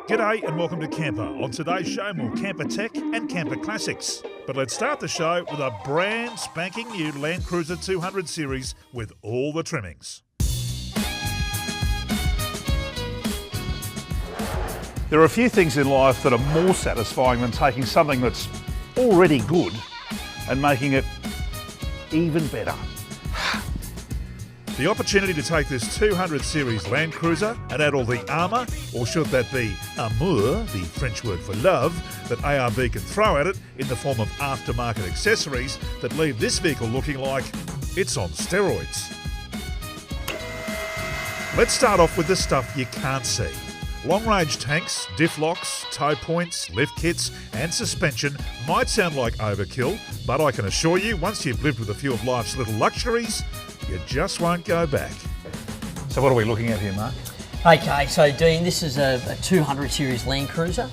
G'day and welcome to Campr. On today's show, more camper tech and camper classics. But let's start the show with a brand spanking new LandCruiser 200 series with all the trimmings. There are a few things in life that are more satisfying than taking something that's already good and making it even better. The opportunity to take this 200 series LandCruiser and add all the armour, or should that be amour, the French word for love, that ARB can throw at it in the form of aftermarket accessories that leave this vehicle looking like it's on steroids. Let's start off with the stuff you can't see. Long-range tanks, diff locks, tow points, lift kits and suspension might sound like overkill, but I can assure you, once you've lived with a few of life's little luxuries, you just won't go back. So what are we looking at here, Mark? Okay, so Dean, this is a 200 series LandCruiser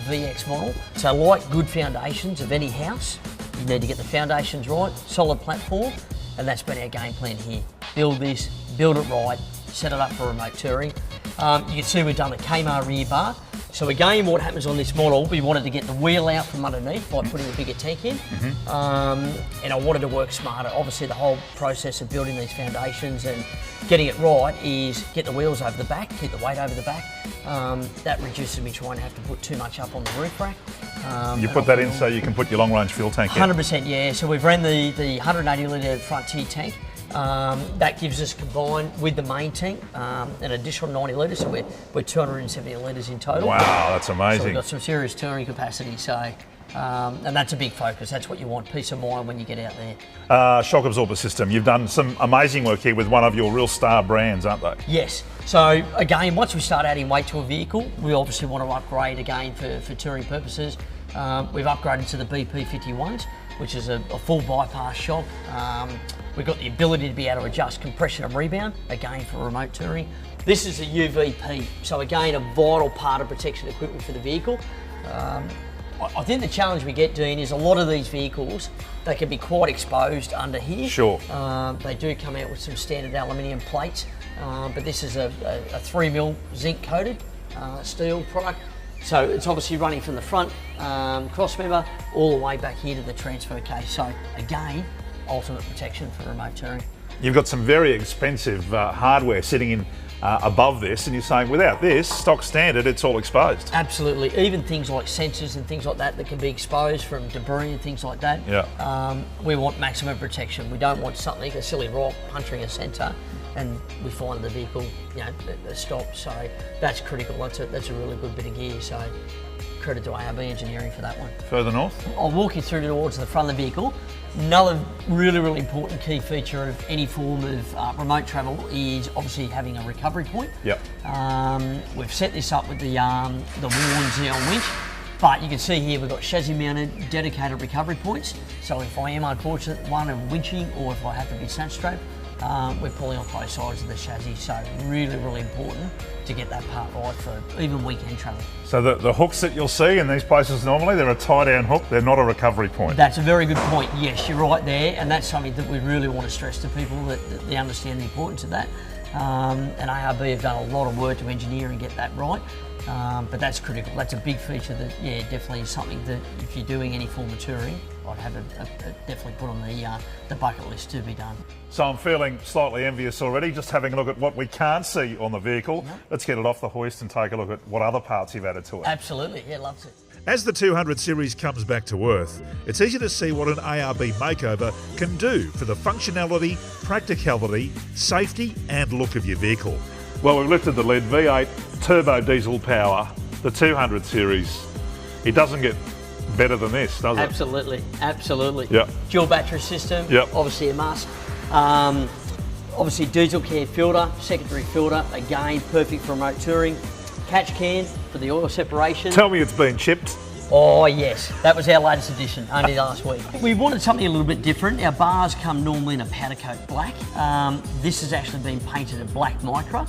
VX model. So like good foundations of any house, you need to get the foundations right, solid platform, and that's been our game plan here. Build this, build it right, set it up for remote touring. You can see we've done the Campr rear bar. So again, what happens on this model, we wanted to get the wheel out from underneath by putting a bigger tank in. And I wanted to work smarter. Obviously the whole process of building these foundations and getting it right is get the wheels over the back, keep the weight over the back. That reduces me trying to have to put too much up on the roof rack. You put that in so you can put your long range fuel tank in? 100%, yeah. So we've ran the 180 litre Frontier tank. That gives us, combined with the main tank, an additional 90 litres, so we're 270 litres in total. Wow, that's amazing. So we've got some serious touring capacity, so, and that's a big focus. That's what you want, peace of mind when you get out there. Shock absorber system. You've done some amazing work here with one of your real star brands, aren't they? Yes. So again, once we start adding weight to a vehicle, we obviously want to upgrade again for touring purposes. We've upgraded to the BP51s, which is a full bypass shock. We've got the ability to be able to adjust compression and rebound, again for remote touring. This is a UVP, so again a vital part of protection equipment for the vehicle. I think the challenge we get, Dean, is a lot of these vehicles, they can be quite exposed under here. Sure. They do come out with some standard aluminium plates, but this is a 3mm zinc coated steel product. So it's obviously running from the front cross member all the way back here to the transfer case. So again, ultimate protection for remote touring. You've got some very expensive hardware sitting in above this, and you're saying without this, stock standard, it's all exposed. Absolutely, even things like sensors and things like that can be exposed from debris and things like that. Yeah. We want maximum protection. We don't want something, a silly rock puncturing a sensor, and we find the vehicle, stops. So that's critical. That's a really good bit of gear. So credit to ARB Engineering for that one. Further north? I'll walk you through towards the front of the vehicle. Another really important key feature of any form of remote travel is obviously having a recovery point. Yep. We've set this up with the Warn Xeon winch, but you can see here we've got chassis mounted dedicated recovery points. So if I am unfortunate one of winching, or if I have to be snatch strapped, we're pulling off both sides of the chassis, so really important to get that part right for even weekend travel. So the hooks that you'll see in these places normally, they're a tie-down hook, they're not a recovery point. That's a very good point, yes, you're right there, and that's something that we really want to stress to people, that they understand the importance of that. And ARB have done a lot of work to engineer and get that right. But that's critical. That's a big feature that, definitely is something that if you're doing any form of touring, I'd have definitely put on the bucket list to be done. So I'm feeling slightly envious already, just having a look at what we can't see on the vehicle. Yep. Let's get it off the hoist and take a look at what other parts you've added to it. Absolutely, yeah, loves it. As the 200 series comes back to earth, it's easy to see what an ARB makeover can do for the functionality, practicality, safety and look of your vehicle. Well, we've lifted the lid, V8 turbo diesel power, the 200 series. It doesn't get better than this, does it? Absolutely. Yep. Dual battery system, yep. Obviously a must. Obviously diesel can filter, secondary filter, again perfect for remote touring. Catch can for the oil separation. Tell me it's been chipped. Oh yes, that was our latest addition, only last week. We wanted something a little bit different. Our bars come normally in a powder coat black. This has actually been painted a black micra.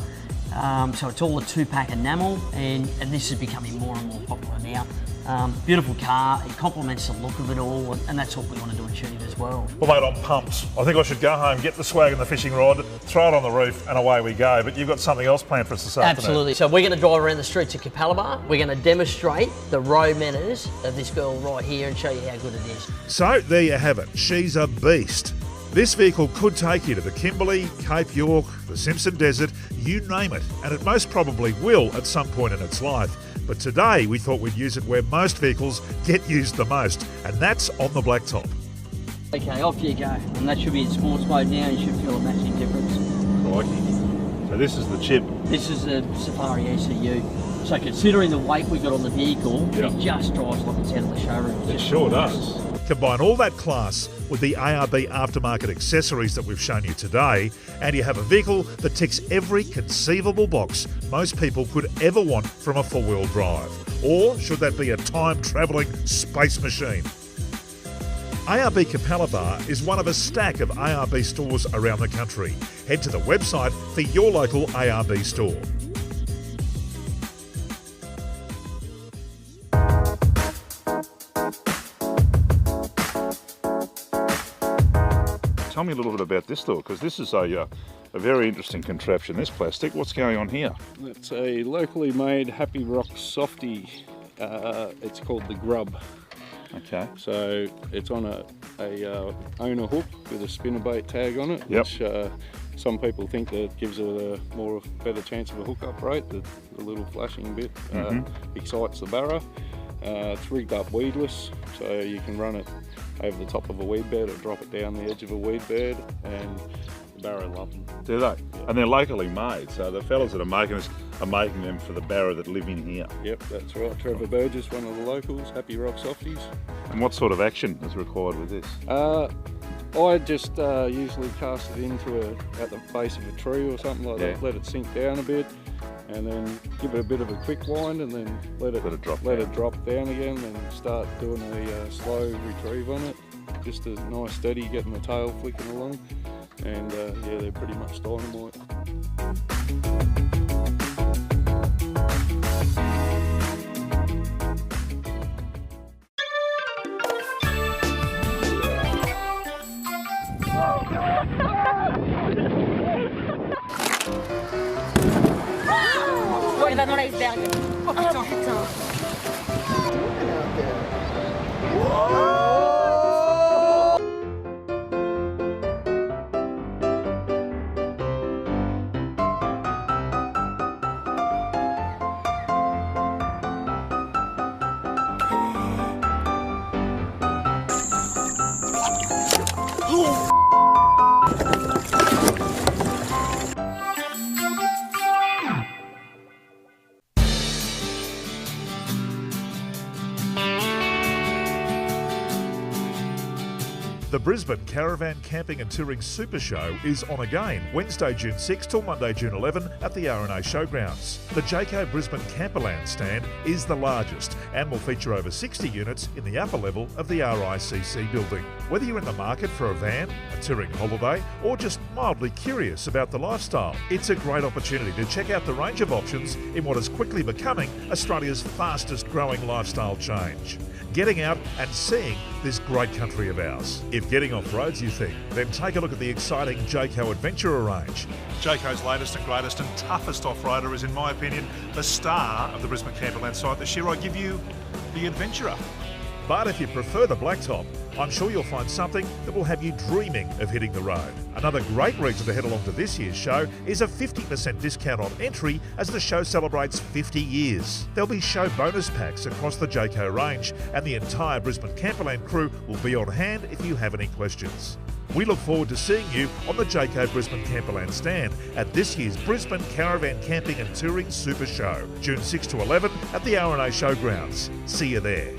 So it's all a 2-pack enamel, and this is becoming more and more popular now. Beautiful car, it complements the look of it all, and that's what we want to achieve as well. Well, mate, I'm pumped. I think I should go home, get the swag and the fishing rod, throw it on the roof, and away we go. But you've got something else planned for us this afternoon. Absolutely. So we're going to drive around the streets of Capalaba. We're going to demonstrate the road manners of this girl right here and show you how good it is. So there you have it. She's a beast. This vehicle could take you to the Kimberley, Cape York, the Simpson Desert, you name it, and it most probably will at some point in its life. But today we thought we'd use it where most vehicles get used the most, and that's on the blacktop. Okay, off you go. And that should be in sports mode now. You should feel a massive difference. Crikey. So this is the chip. This is the Safari ECU. So considering the weight we got on the vehicle, it just drives like it's out of the showroom. It sure does. Combine all that class with the ARB aftermarket accessories that we've shown you today, and you have a vehicle that ticks every conceivable box most people could ever want from a four-wheel drive. Or should that be a time-travelling space machine? ARB Capalaba is one of a stack of ARB stores around the country. Head to the website for your local ARB store. Tell me a little bit about this store, because this is a very interesting contraption, this plastic. What's going on here? It's a locally made Happy Rock Softie. It's called the Grub. Okay. So it's on a owner hook with a spinnerbait tag on it, which some people think that gives it a better chance of a hookup rate. The little flashing bit excites the barra. It's rigged up weedless, so you can run it over the top of a weed bed or drop it down the edge of a weed bed, and the barra love them. Do they? Yeah. And they're locally made, so the fellas that are making this are making them for the barra that live in here. Yep, that's right. Trevor Burgess, one of the locals, Happy Rock Softies. And what sort of action is required with this? I just usually cast it at the base of a tree or something like that, let it sink down a bit, and then give it a bit of a quick wind, and then let it drop down again, and start doing a slow retrieve on it. Just a nice steady, getting the tail flicking along, and they're pretty much dynamite. Il va dans l'iceberg. Oh putain, putain. The Brisbane Caravan Camping and Touring Super Show is on again, Wednesday, June 6 till Monday, June 11 at the RNA Showgrounds. The Jayco Brisbane Camperland stand is the largest and will feature over 60 units in the upper level of the RICC building. Whether you're in the market for a van, a touring holiday, or just mildly curious about the lifestyle, it's a great opportunity to check out the range of options in what is quickly becoming Australia's fastest growing lifestyle change. Getting out and seeing this great country of ours. If getting off-road's you think, then take a look at the exciting Jayco Adventurer range. Jayco's latest and greatest and toughest off-roader is, in my opinion, the star of the Brisbane Camperland site. This year I give you the Adventurer. But if you prefer the blacktop, I'm sure you'll find something that will have you dreaming of hitting the road. Another great reason to head along to this year's show is a 50% discount on entry as the show celebrates 50 years. There'll be show bonus packs across the Jayco range, and the entire Brisbane Camperland crew will be on hand if you have any questions. We look forward to seeing you on the Jayco Brisbane Camperland stand at this year's Brisbane Caravan Camping and Touring Super Show, June 6 to 11 at the RNA Showgrounds. See you there.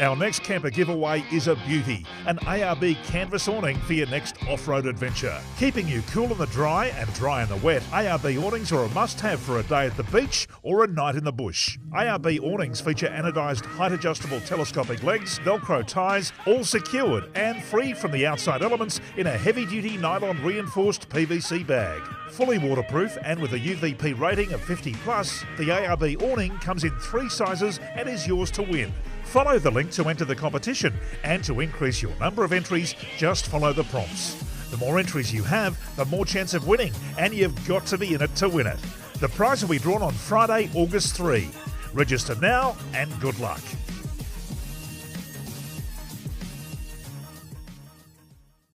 Our next camper giveaway is a beauty, an ARB Canvas Awning for your next off-road adventure. Keeping you cool in the dry and dry in the wet, ARB awnings are a must-have for a day at the beach or a night in the bush. ARB awnings feature anodised height-adjustable telescopic legs, Velcro ties, all secured and free from the outside elements in a heavy-duty nylon reinforced PVC bag. Fully waterproof and with a UVP rating of 50+, the ARB awning comes in 3 sizes and is yours to win. Follow the link to enter the competition, and to increase your number of entries, just follow the prompts. The more entries you have, the more chance of winning, and you've got to be in it to win it. The prize will be drawn on Friday, August 3. Register now and good luck.